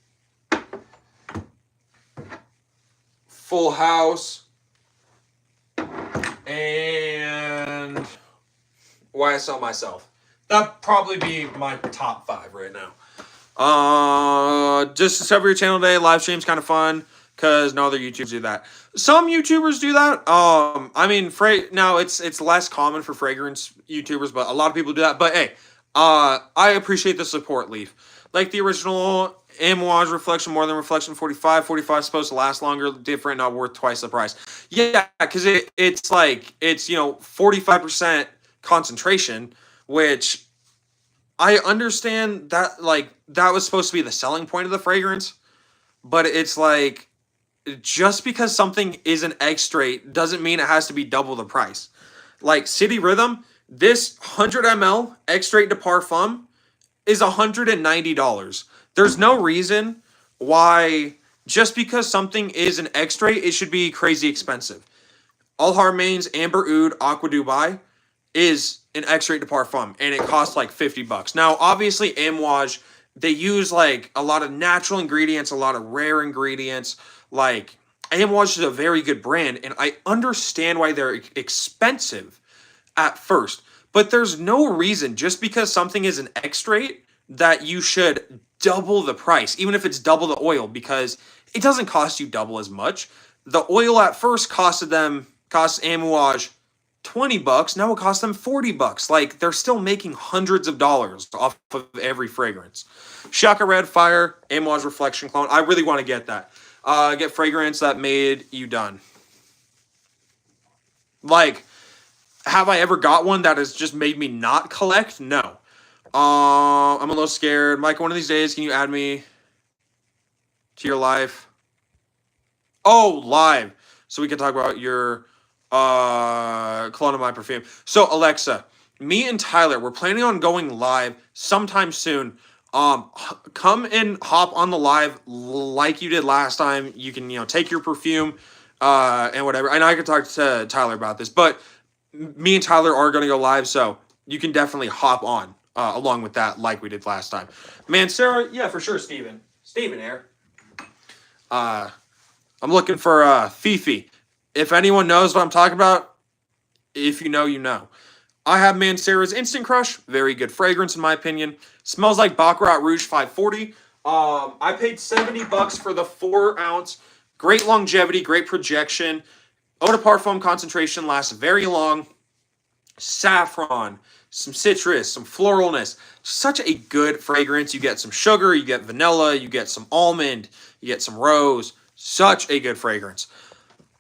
Full House, and YSL Myself. That'd probably be my top 5 right now. Just discover your channel today. Live stream's kind of fun because no other YouTubers do that. Some YouTubers do that. I mean, now it's less common for fragrance YouTubers, but a lot of people do that. But hey, I appreciate the support, Leaf. Like the original Amouage Reflection, more than Reflection 45. 45 is supposed to last longer, different, not worth twice the price. Yeah, because it's 45% concentration, which I understand that that was supposed to be the selling point of the fragrance, but it's like just because something is an extrait doesn't mean it has to be double the price. Like City Rhythm, this 100 ml extrait de parfum is $190. There's no reason why just because something is an extrait, it should be crazy expensive. Al Harmain's Amber Oud Aqua Dubai is an extrait de parfum, and it costs like $50. Now, obviously, Amouage, they use like a lot of natural ingredients, a lot of rare ingredients. Like Amouage is a very good brand, and I understand why they're expensive at first. But there's no reason, just because something is an extrait, that you should double the price, even if it's double the oil, because it doesn't cost you double as much. The oil at first cost Amouage $20. Now it costs them $40. Like, they're still making hundreds of dollars off of every fragrance. Shaka Red Fire, Amouage Reflection Clone. I really want to get that. Get fragrance that made you done. Like, have I ever got one that has just made me not collect? No. I'm a little scared. Mike, one of these days, can you add me to your life? Oh, live. So we can talk about your cologne of my perfume. So Alexa, me and Tyler, we're planning on going live sometime soon. Come and hop on the live like you did last time. You can, take your perfume, and whatever. And I could talk to Tyler about this, but me and Tyler are going to go live, so you can definitely hop on along with that, like we did last time. Man, Sarah, yeah, for sure, Steven. Steven here. I'm looking for Fifi. If anyone knows what I'm talking about, if you know, you know. I have Mancera's Instant Crush. Very good fragrance, in my opinion. Smells like Baccarat Rouge 540. I paid $70 for the 4 ounce. Great longevity, great projection. Eau de Parfum concentration lasts very long. Saffron, some citrus, some floralness. Such a good fragrance. You get some sugar, you get vanilla, you get some almond, you get some rose. Such a good fragrance.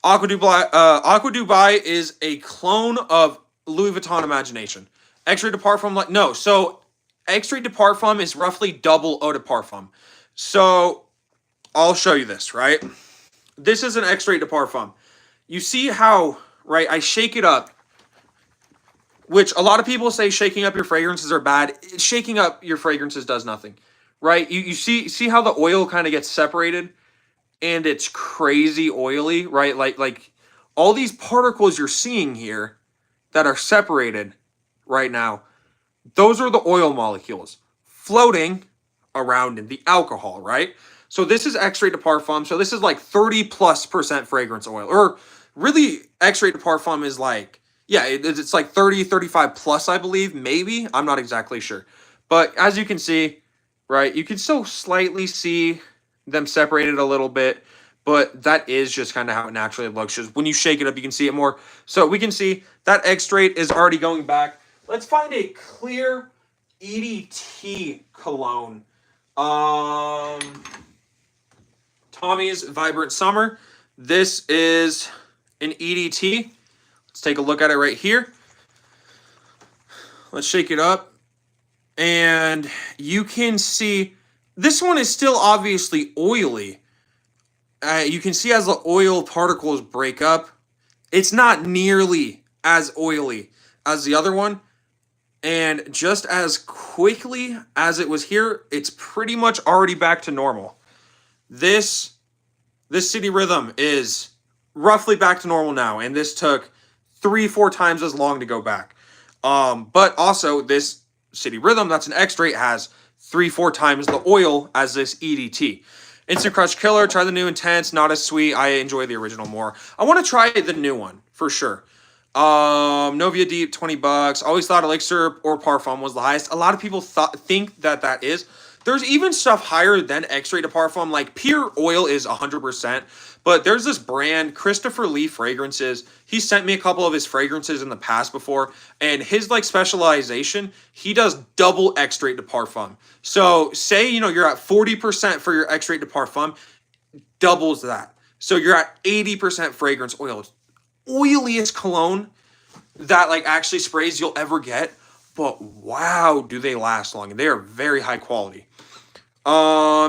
Aqua Dubai is a clone of Louis Vuitton Imagination. Extrait de Parfum, so Extrait de Parfum is roughly double Eau de Parfum. So I'll show you this, right? This is an Extrait de Parfum. You see how, right, I shake it up, which a lot of people say shaking up your fragrances are bad. Shaking up your fragrances does nothing, right? You see how the oil kind of gets separated? And it's crazy oily, right? Like all these particles you're seeing here that are separated right now, those are the oil molecules floating around in the alcohol, right? So this is Extrait de Parfum. So this is like 30+% fragrance oil. Or really, Extrait de Parfum is like, yeah, it's like 30, 35 plus, I believe, maybe. I'm not exactly sure. But as you can see, right, you can still slightly see them separated a little bit, but that is just kind of how it naturally looks. Just when you shake it up, you can see it more. So we can see that extrait is already going back. Let's find a clear EDT cologne. Tommy's Vibrant Summer. This is an EDT. Let's take a look at it right here. Let's shake it up. And you can see this one is still obviously oily. You can see as the oil particles break up, it's not nearly as oily as the other one. And just as quickly as it was here, it's pretty much already back to normal. This City Rhythm is roughly back to normal now, and this took 3-4 times as long to go back. But also this City Rhythm, that's an extrait, has 3-4 times the oil as this EDT. Instant Crush Killer, try the new Intense, not as sweet. I enjoy the original more. I want to try the new one for sure. Novia Deep, $20. Always thought Elixir or Parfum was the highest. A lot of people think that is. There's even stuff higher than Extrait de Parfum, like pure oil is 100%. But there's this brand, Christopher Lee Fragrances. He sent me a couple of his fragrances in the past before, and his like specialization, he does double Extrait de Parfum. So say, you're at 40% for your Extrait de Parfum, doubles that. So you're at 80% fragrance oil. It's oiliest cologne that like actually sprays you'll ever get. But wow, do they last long. And they are very high quality.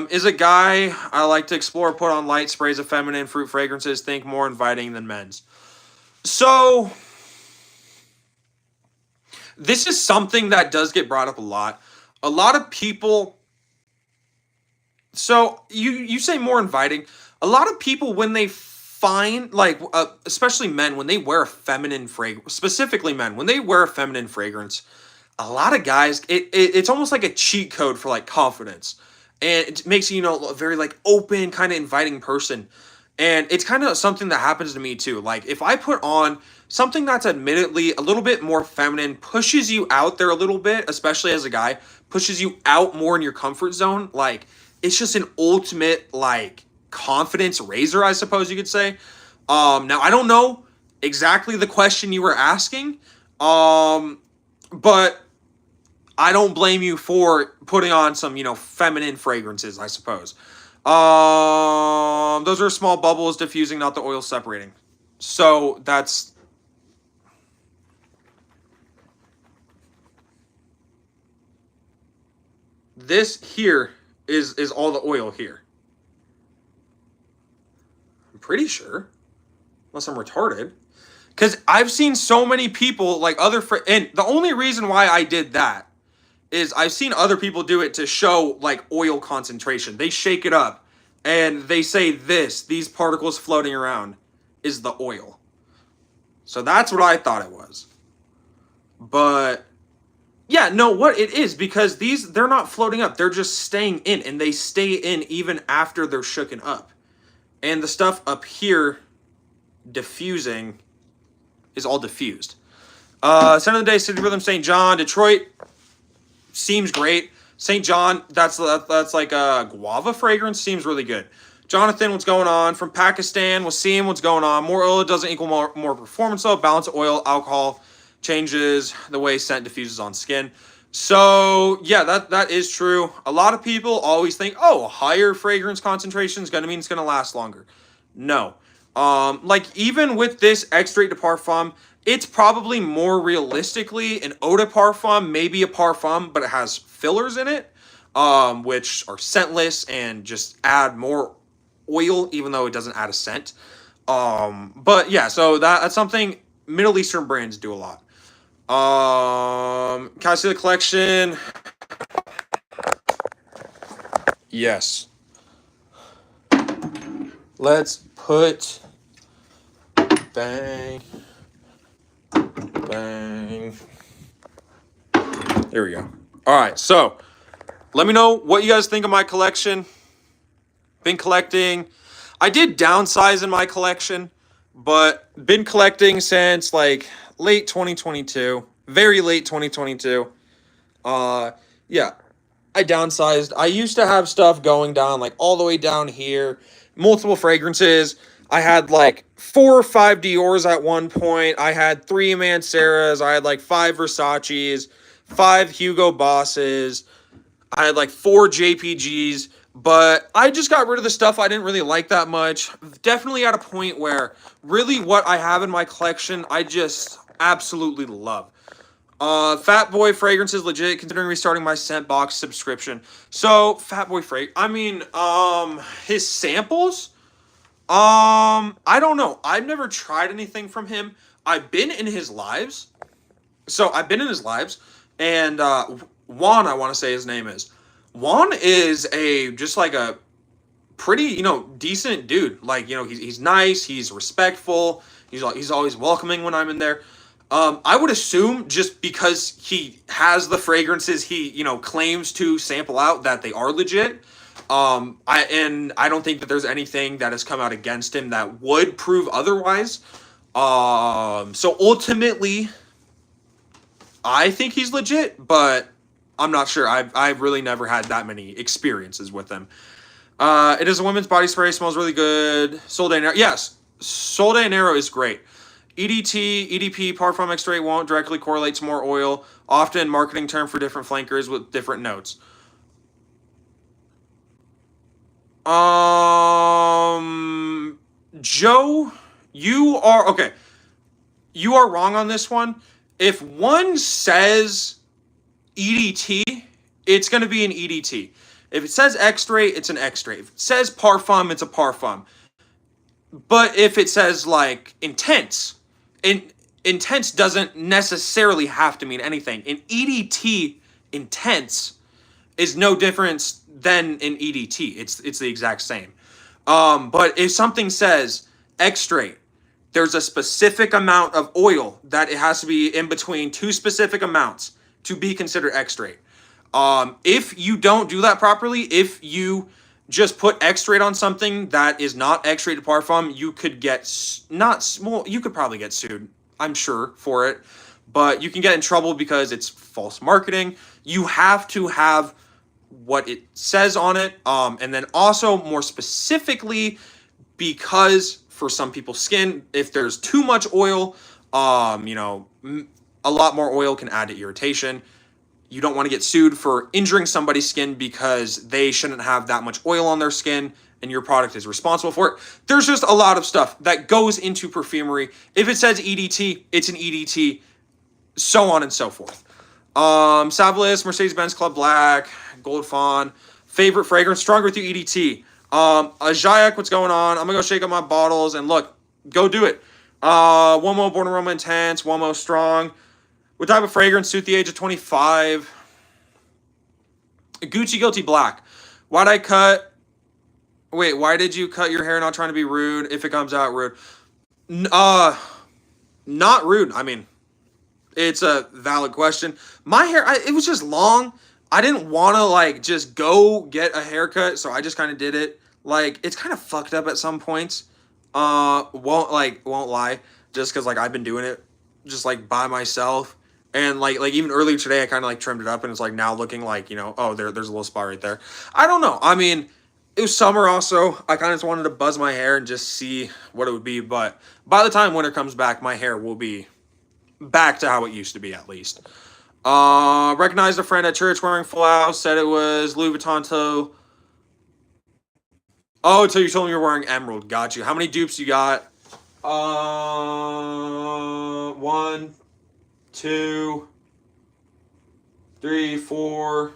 Is a guy I like to explore, put on light sprays of feminine fruit fragrances, think more inviting than men's. So this is something that does get brought up a lot. A lot of people, so you say more inviting. A lot of people, when they find, like, especially men, when they wear a feminine fragrance, specifically men, when they wear a feminine fragrance, a lot of guys, it's almost like a cheat code for like confidence. And it makes you, a very like open, kind of inviting person. And it's kind of something that happens to me too. Like if I put on something that's admittedly a little bit more feminine, pushes you out there a little bit, especially as a guy, pushes you out more in your comfort zone. Like it's just an ultimate like confidence raiser, I suppose you could say. Now I don't know exactly the question you were asking. But I don't blame you for putting on some, feminine fragrances, I suppose. Those are small bubbles diffusing, not the oil separating. So that's... This here is all the oil here. I'm pretty sure. Unless I'm retarded. Because I've seen so many people, like and the only reason why I did that is I've seen other people do it to show, like, oil concentration. They shake it up, and they say these particles floating around is the oil. So that's what I thought it was. But, yeah, no, what it is, because they're not floating up. They're just staying in, and they stay in even after they're shooken up. And the stuff up here diffusing is all diffused. Center of the day, City Rhythm, St. John, Detroit seems great. St. John, that's like a guava fragrance, seems really good. Jonathan, what's going on? From Pakistan, Wasim, what's going on? More oil doesn't equal more performance, though. Balance of oil, alcohol changes the way scent diffuses on skin. So, yeah, that is true. A lot of people always think, oh, higher fragrance concentration is going to mean it's going to last longer. No. Like, even with this extrait de parfum, it's probably more realistically an eau de parfum, maybe a parfum, but it has fillers in it, which are scentless and just add more oil, even though it doesn't add a scent. But yeah, so that's something Middle Eastern brands do a lot. Can I see the collection? Yes. Let's put bang. There we go. All right, so let me know what you guys think of my collection. Been collecting. I did downsize in my collection, but been collecting since like late 2022, very late 2022. Yeah, I downsized. I used to have stuff going down like all the way down here, multiple fragrances. I had like 4 or 5 Dior's at one point. I had 3 Manceras. I had like 5 Versace's, 5 Hugo Bosses. I had like 4 JPGs, but I just got rid of the stuff I didn't really like that much. Definitely at a point where really what I have in my collection, I just absolutely love. Fat Boy Fragrance is legit, considering restarting my scent box subscription. So, Fat Boy Fragrance, I mean, his samples, I don't know. I've never tried anything from him. I've been in his lives. And, Juan, I want to say his name is. Juan is just like a pretty, decent dude. Like, he's nice, he's respectful, he's always welcoming when I'm in there. I would assume just because he has the fragrances he, claims to sample out that they are legit. I don't think that there's anything that has come out against him that would prove otherwise. So ultimately, I think he's legit, but I'm not sure. I've really never had that many experiences with him. It is a women's body spray. Smells really good. Sol de Janeiro. Yes, Sol de Janeiro is great. EDT, EDP, Parfum Extrait won't directly correlate to more oil. Often marketing term for different flankers with different notes. Joe, you are okay. You are wrong on this one. If one says EDT, it's going to be an EDT. If it says extrait, it's an extrait. If it says parfum, it's a parfum. But if it says like intense, intense doesn't necessarily have to mean anything. An EDT intense is no difference than an EDT. It's the exact same. But if something says extrait, there's a specific amount of oil that it has to be in between 2 specific amounts to be considered extrait. If you don't do that properly, if you just put extrait on something that is not extrait de parfum, you could you could probably get sued, I'm sure, for it. But you can get in trouble because it's false marketing. You have to have what it says on it. And then also more specifically, because for some people's skin, if there's too much oil, a lot more oil can add to irritation. You don't want to get sued for injuring somebody's skin because they shouldn't have that much oil on their skin and your product is responsible for it. There's just a lot of stuff that goes into perfumery. If it says EDT, it's an EDT, so on and so forth. Savlis, Mercedes-Benz Club Black, Gold Fawn. Favorite fragrance, stronger with you, EDT. Zayak, what's going on? I'm gonna go shake up my bottles and look, go do it. One more Born Aroma Intense, one more Strong. What type of fragrance suit the age of 25? Gucci Guilty Black. Why'd I cut? Wait, why did you cut your hair? Not trying to be rude. If it comes out rude, N- uh, not rude. I mean, it's a valid question. My hair, it was just long. I didn't want to like just go get a haircut, so I just kind of did it. Like it's kind of fucked up at some points. Won't lie, just because like I've been doing it just like by myself, and like even earlier today I kind of like trimmed it up, and it's like now looking like oh there's a little spot right there. I don't know. I mean, it was summer also. I kind of just wanted to buzz my hair and just see what it would be, but by the time winter comes back, my hair will be back to how it used to be at least. Recognized a friend at church wearing full house. Said it was Louis Vuitton toe. Oh, until you told me you're wearing emerald. Got you. How many dupes you got? One, two, three, four,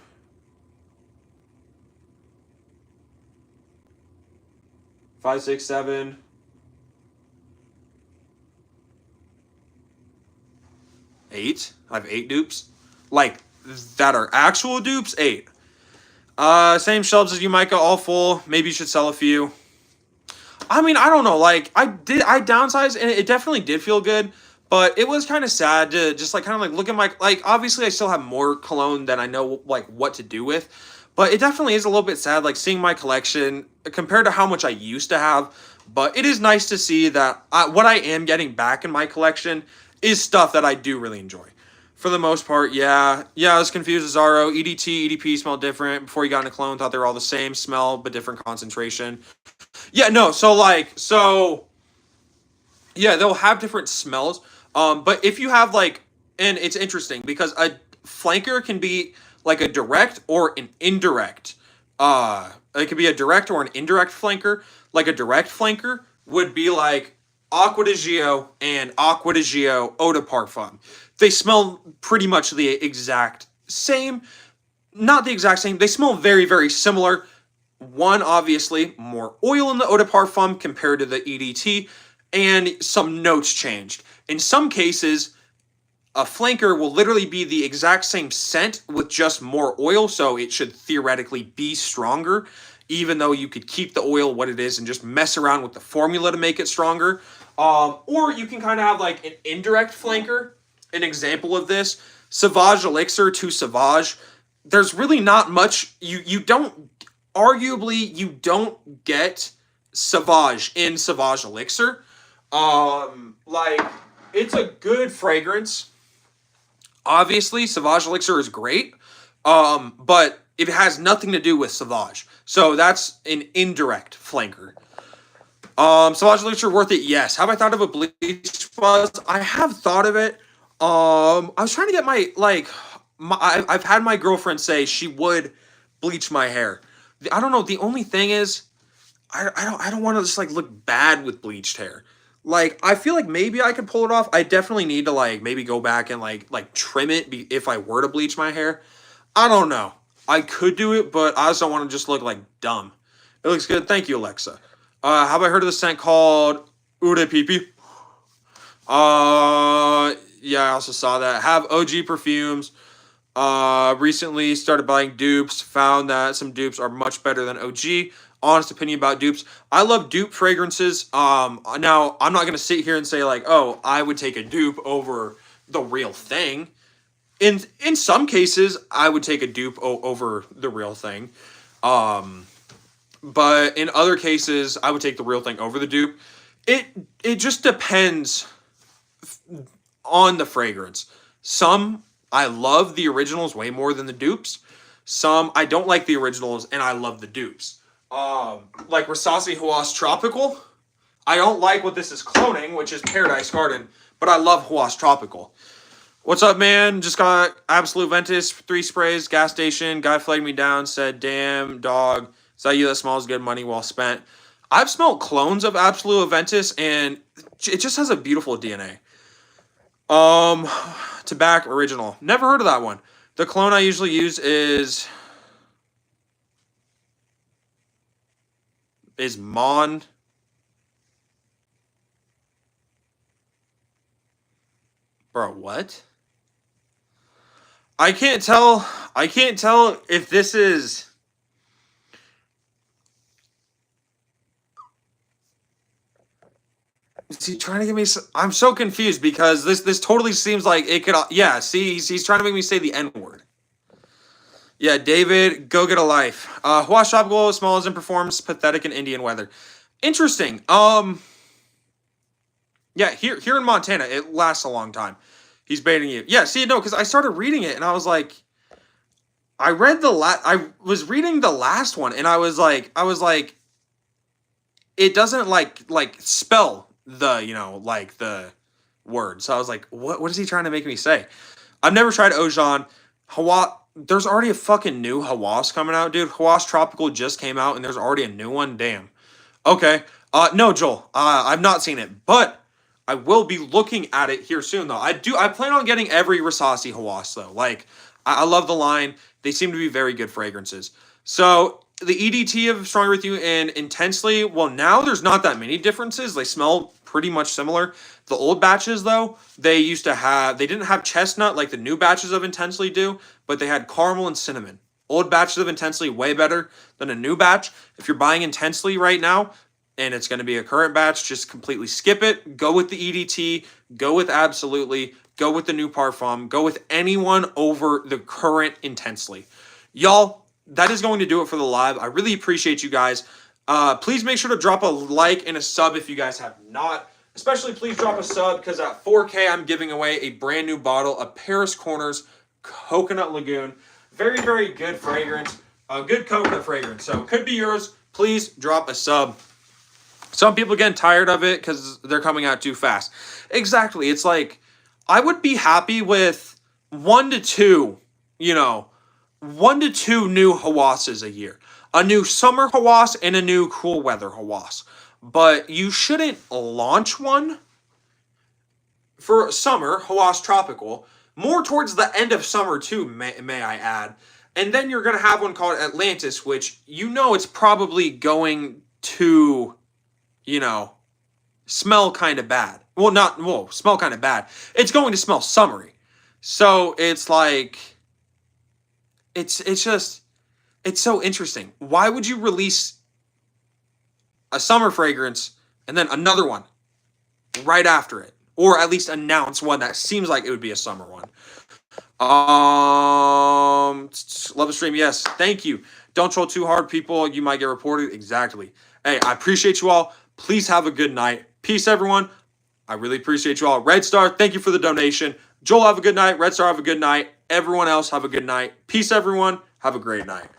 five, six, seven, 8. I have 8 dupes. Like that are actual dupes. 8. Same shelves as you, Micah. All full. Maybe you should sell a few. I mean, I don't know. Like I downsized, and it definitely did feel good. But it was kind of sad to just like kind of like look at my like. Obviously, I still have more cologne than I know like what to do with. But it definitely is a little bit sad, like seeing my collection compared to how much I used to have. But it is nice to see that what I am getting back in my collection is stuff that I do really enjoy. For the most part, yeah. Yeah, I was confused with Zaro. EDT, EDP smell different. Before you got into clone, thought they were all the same smell, but different concentration. Yeah, no, yeah, they'll have different smells. But if you have like, and it's interesting because a flanker can be like a direct or an indirect. It could be a direct or an indirect flanker. Like a direct flanker would be like Aqua di Gio and Aqua di Gio Eau de Parfum. They smell pretty much the exact same. Not the exact same. They smell very, very similar. One, obviously, more oil in the eau de parfum compared to the EDT, and some notes changed. In some cases, a flanker will literally be the exact same scent with just more oil, so it should theoretically be stronger, even though you could keep the oil what it is and just mess around with the formula to make it stronger. Or you can kind of have like an indirect flanker. An example of this, Sauvage Elixir to Sauvage. There's really not much. You don't arguably you don't get Sauvage in Sauvage Elixir. Like it's a good fragrance. Obviously, Sauvage Elixir is great. But it has nothing to do with Sauvage. So that's an indirect flanker. Sauvage Elixir worth it? Yes. Have I thought of a bleach fuzz? I have thought of it. I was trying to get I've had my girlfriend say she would bleach my hair. I don't know. The only thing is, I don't want to just like look bad with bleached hair. Like I feel like maybe I could pull it off. I definitely need to like maybe go back and like trim it if I were to bleach my hair. I don't know. I could do it, but I also don't want to just look like dumb. It looks good. Thank you, Alexa. Have I heard of the scent called Ude Pipi? Yeah, I also saw that. Have OG perfumes. Recently started buying dupes. Found that some dupes are much better than OG. Honest opinion about dupes. I love dupe fragrances. Now I'm not gonna sit here and say like, oh, I would take a dupe over the real thing. In some cases, I would take a dupe over the real thing. But in other cases, I would take the real thing over the dupe. It it just depends on the fragrance. Some I love the originals way more than the dupes. Some I don't like the originals and I love the dupes. Like Rasasi Huas Tropical. I don't like what this is cloning, which is Paradise Garden, but I love Huas Tropical. What's up, man? Just got Absolute Ventus, 3 sprays, gas station. Guy flagged me down, said, damn, dog. Is that you that smells good, money well spent? I've smelled clones of Absolute Ventus, and it just has a beautiful DNA. Tobacco Original. Never heard of that one. The clone I usually use is is Mon. Bro, what? I can't tell. I can't tell if this is. Is he trying to get me? I'm so confused because this totally seems like it could. Yeah, see, he's trying to make me say the N word. Yeah, David, go get a life. Wash tropical, small as in performs, pathetic in Indian weather. Interesting. Yeah, here in Montana, it lasts a long time. He's baiting you. Yeah, see, no, because I started reading it and I was like, I was reading the last one and I was like, it doesn't like spell the like the word. So I was like, what is he trying to make me say? I've never tried Ojan. Hawa. There's already a fucking new Hawas coming out, dude. Hawas Tropical just came out and there's already a new one. Damn. Okay. No, Joel. I've not seen it, but I will be looking at it here soon, though. I plan on getting every Rasasi Hawas, though. Like, I love the line. They seem to be very good fragrances. So, the EDT of Stronger With You and Intensely, well, now there's not that many differences. They smell pretty much similar. The old batches, though, they didn't have chestnut like the new batches of Intensely do, but they had caramel and cinnamon. Old batches of Intensely way better than a new batch. If you're buying Intensely right now, and it's going to be a current batch, just completely skip it. Go with the EDT. Go with Absolutely. Go with the new Parfum. Go with anyone over the current Intensely. Y'all, that is going to do it for the live. I really appreciate you guys. Please make sure to drop a like and a sub if you guys have not. Especially please drop a sub because at 4K I'm giving away a brand new bottle of Paris Corners Coconut Lagoon. Very, very good fragrance. A good coconut fragrance. So it could be yours. Please drop a sub. Some people getting tired of it because they're coming out too fast. Exactly. It's like, I would be happy with 1 to 2, 1 to 2 new Hawasses a year. A new summer Hawas and a new cool weather Hawas. But you shouldn't launch one for summer, Hawas Tropical, more towards the end of summer too, may I add. And then you're going to have one called Atlantis, which it's probably going to, smell kind of bad. Smell kind of bad. It's going to smell summery. So it's like, it's so interesting. Why would you release a summer fragrance and then another one right after it? Or at least announce one that seems like it would be a summer one. Love the stream. Yes. Thank you. Don't troll too hard, people. You might get reported. Exactly. Hey, I appreciate you all. Please have a good night. Peace, everyone. I really appreciate you all. Red Star, thank you for the donation. Joel, have a good night. Red Star, have a good night. Everyone else, have a good night. Peace, everyone. Have a great night.